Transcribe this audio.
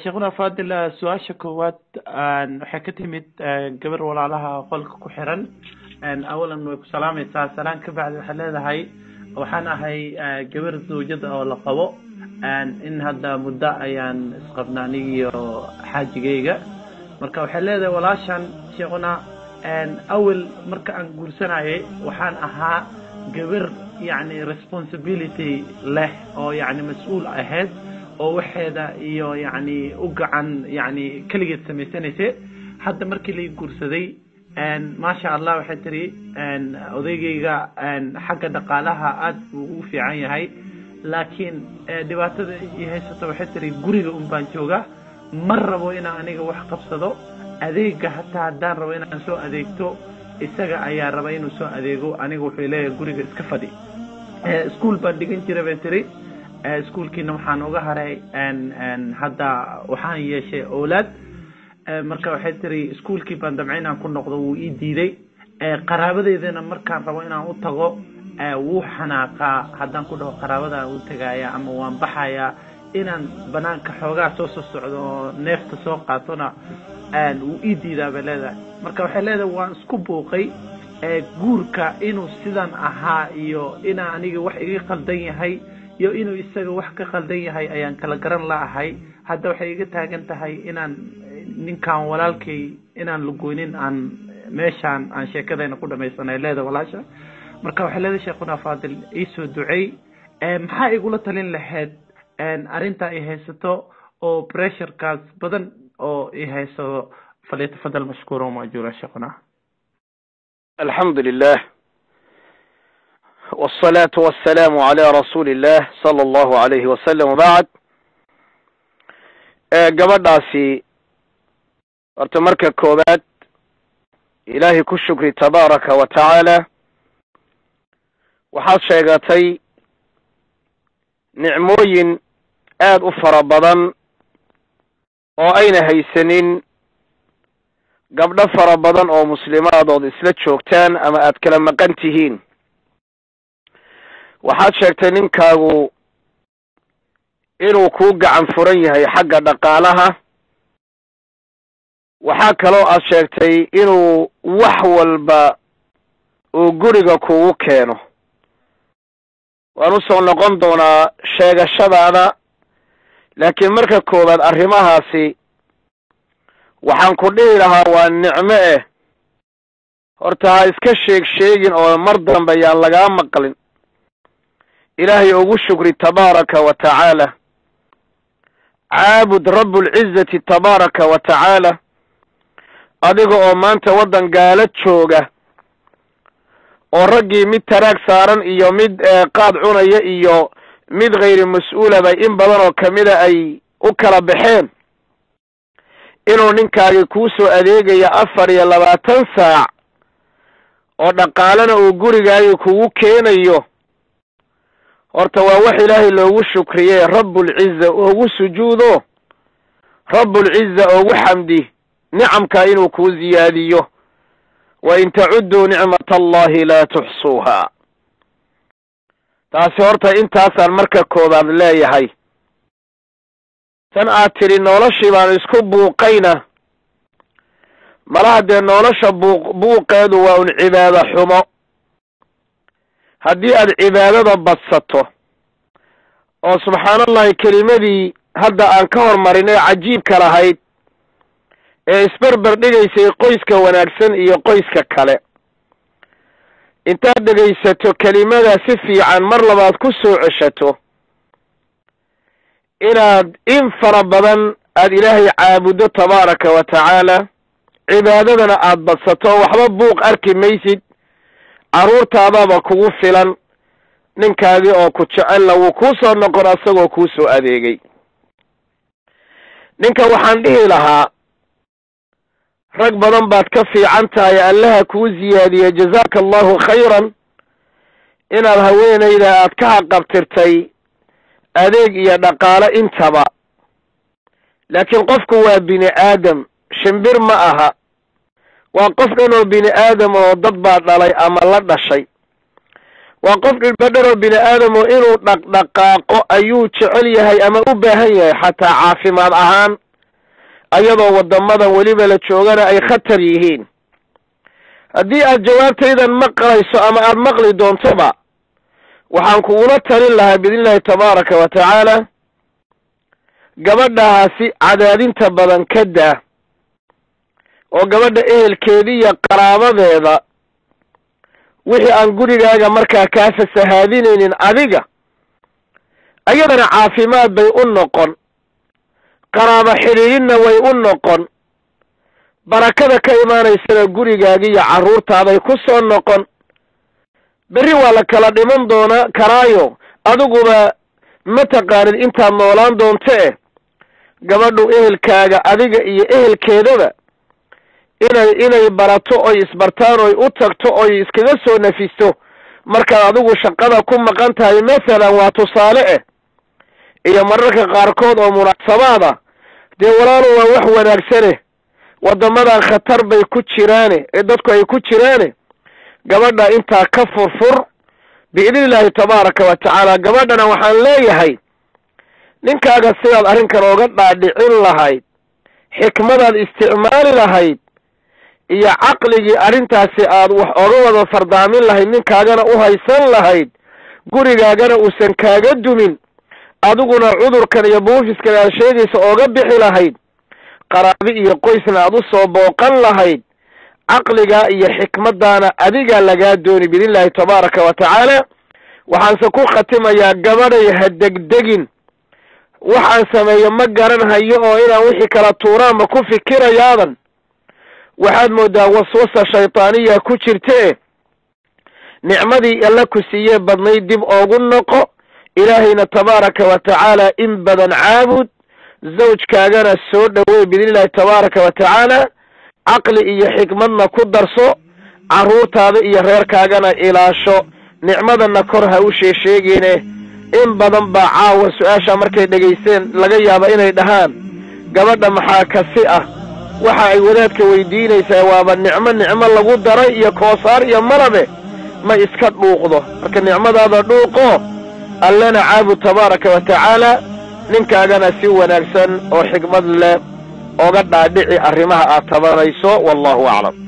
شيخنا فاضل سؤال شكوات حكيتمت قبل ولا لها قلق كحرا أولا سلام سلام كبعد حلال هاي وحنا هاي قبل زوجد أو لقبو إن هذا مدة أيان سقبناني حاجة جيجا مركا وحلال ولاشان شيخنا أول مركا نقول سنة وحان أها قبل يعني responsibility له أو يعني مسؤول أهد oo waxeeda iyo yani u gacan yani kaligeed sameysanaysay hadda markii la guursaday ma sha Allah waxa tiri odaygayga xagga dhaqaalaha aad uu fiican yahay laakiin dhibaatada ay haysato waxa tiri guriga baan jooga mar rabo inaan aniga wax qabsado adeega hatta hadaan rabo inaan soo adeegto isaga ayaa raba inuu soo adeego aniga wuxuu leeyahay guriga iska fadhi school baan dhigan jiray baan tiri iskuulkiina waxaan uga haray hadda waxaan yeeshay awlaad marka waxay tiri iskuulkii baan damcaynaan ku noqdo wuu ii diiday qaraabadeedana markaan rabo inaan u tago wuu xanaaqa haddaan ku dhaho qaraabada u tagaaya ama waan baxaya inaan banaanka xoogaa soo socdo oo neefta soo qaatona wuu ii diidaa baleeda marka waxay leedahay waan isku buuqay guurka inuu sidan ahaa iyo inaan aniga wax iga qaldan yahay iyo inuu isaga wax ka qaldan yahay ayaan kala garan laahay hadda waxay iga taagan tahay inaan ninkan walaalkay inaan lugoonin aan meeshaan aan sheekadayna ku dhamaysanay leeda walaasha marka waxa leedahay sheekuna faadil iisoo ducay maxaa igula talin lahayd arinta ay haysato oo pressure kaas badan oo ay hayso فليتفضل مشكورا ومأجورا شيخنا. الحمد لله والصلاة والسلام على رسول الله صلى الله عليه وسلم وبعد قبضاسي ارتمرك كوبات إلهي كشكري تبارك وتعالى وحاس شيغاتي نعموين آد أفر بضن وأين هيسنين قبل أفر بضن أو مسلمات أو إسلات شوكتان أما آد كلام مقنتهين waxaad sheegtay ninkaagu inuu ku gacan furan yahay xagga dhaqaalaha waxa kale oo aad sheegtay inuu wax walba uu guriga kugu keeno waan u soo noqon doonaa sheegashadaada laakiin marka koobaad arrimahaasi waxaan ku dhihi lahaa waa nicmo horta ha iska sheegin oo mar dambe yaan lagaa maqlin إلهي أغو شكري تبارك وتعالى عابد رب العزة تبارك وتعالى أدقو أمانت ودن قالت شوغة ورقي مد تراك سارن إيو مد قاد عنايا إيو مد غير مسؤولة باي إن بدنو كميدا أي أكرا بحين إنو ننكا يكوسو أديق يا أفر يا لباتن ساع ودقالنا أغوريقا يكوو كينا إيو horta waa wax ilaahay loogu shukriyay rabbul izza oo sujuudo rabbul izza oo xamdi ni'amka inuu ku ziyaadiyo wa in ta'uddu ni'matallahi la tuhsuha taasi horta intaasaan marka koobaad leeyahay tan aad tiri noloshii baan isku buuqayna malaha dee nolosha buuqeedu waa un cibaado xumo haddii aad cibaadada badsato oo subxaanallahi kelimadii hadda aan ka hormarinay cajiibka lahayd ee isbarbar dhigaysay qoyska wanaagsan iyo qoyska kale intaad dhegaysato kelimada si fiican mar labaad ku soo ceshato inaad in fara badan aad ilaahay caabudo tabaaraka wa tacaala cibaadadana aad badsato waxba buuq arki maysid caruurtaadaba kugu filan ninkaagii oo ku jecelna wuu kuu soo noqon asagoo kuu soo adeegay ninka waxaan dhihi lahaa rag badan baad ka fiican tahay allaha kuu ziyaadiye jazaaka allahu khayran inaad haweenayda aad ka haqabtirtay adeeg iyo dhaqaale intaba laakiin qofku waa bini aadam shimbir ma aha waa qof dhan oo bini aadam oo dad baa dhalay ama la dhashay وقف البدر بني آدم وإنه دقاق أيو تعليها أما أباهي حتى عافي مع الأهان أيضا والضمضا وليبا لتشوغانا أي خطريهين هذه الجواب تيدا مقريس أما المقلي دون طبع وحنكونتها لله بإذن الله تبارك وتعالى قبلها سي عدادين تبضا كدا وقبلها إيه الكيدية قرابة ذا وحي أنقولي لها مركا كاسة سهادين أذيقا أيضا عافمات بيقنقن قرابة حريرين ويقنقن بركة كإيمان يسنى قولي لها عرورتا بيكسو النقن بري ولا كلا ديمان دونا كرايو أدوغو متقارد انتا نولان دونته قبلو إهلكاغا أذيقا إيه إهلكيدوغا inay barato oo isbartaan oo u tagto oo iskaga soo nafisto marka adigu shaqada ku maqan tahay mesela waa tusaale iyo mararka qaarkood oo munaasabaada de walaalo waa wax wanaagsan wadamada khatar bay ku jiraan dadku ay ku jiraan gabadha inta ka furfur biidilaahi tabaaraka wa taala gabadhana waxaan leeyahay ninkaaga sidaad arrinkan oga dhaadhicin lahayd xikmadaad isticmaali lahayd iyo aqligi arintaasi aad wax oga wada fardaamin lahayd ninkaagana u haysan lahayd gurigaagana uusan kaaga dumin adiguna cudurkan iyo buufiskan aad sheegaysa oga bixi lahayd qaraabi iyo qoysna aad u soo booqan lahayd aqliga iyo xikmadana adiga laga dooni billahi tabaaraka wa taala waxaan ku khatimayaa gabadhay hadegdegin waxaan sameeyo ma garan hayo oo inaan wixii kala tuuraan ma ku fikirayaadan waxaad moodaa waswasa shaytaaniya ku jirtee nicmadii alla ku siiyey badnay dib oogu noqo ilaahayna tabaaraka wa tacaala in badan caabud zawjkaagana soo dhaweey biidnillahi tabaaraka wa tacaala caqli iyo xikmadna ku darso carruurtaada iyo reerkaagana ilaasho nicmadana kor ha u sheegine in badan baa caawa su-aasha markay dhegaysteen laga yaaba inay dhahaan gabadha maxaa kasi ah waxa ay wadaadka weydiinaysaa waaba nicmo lagu daray iyo koosaar iyo malabe ma iska dhuuqdo marka nicmadaada dhuuqo allana caabud tabaaraka wa tacaala ninkaagana si wanaagsan oo xikmad leh oga dhaadhici arrimaha aad tabanayso wallahu aclam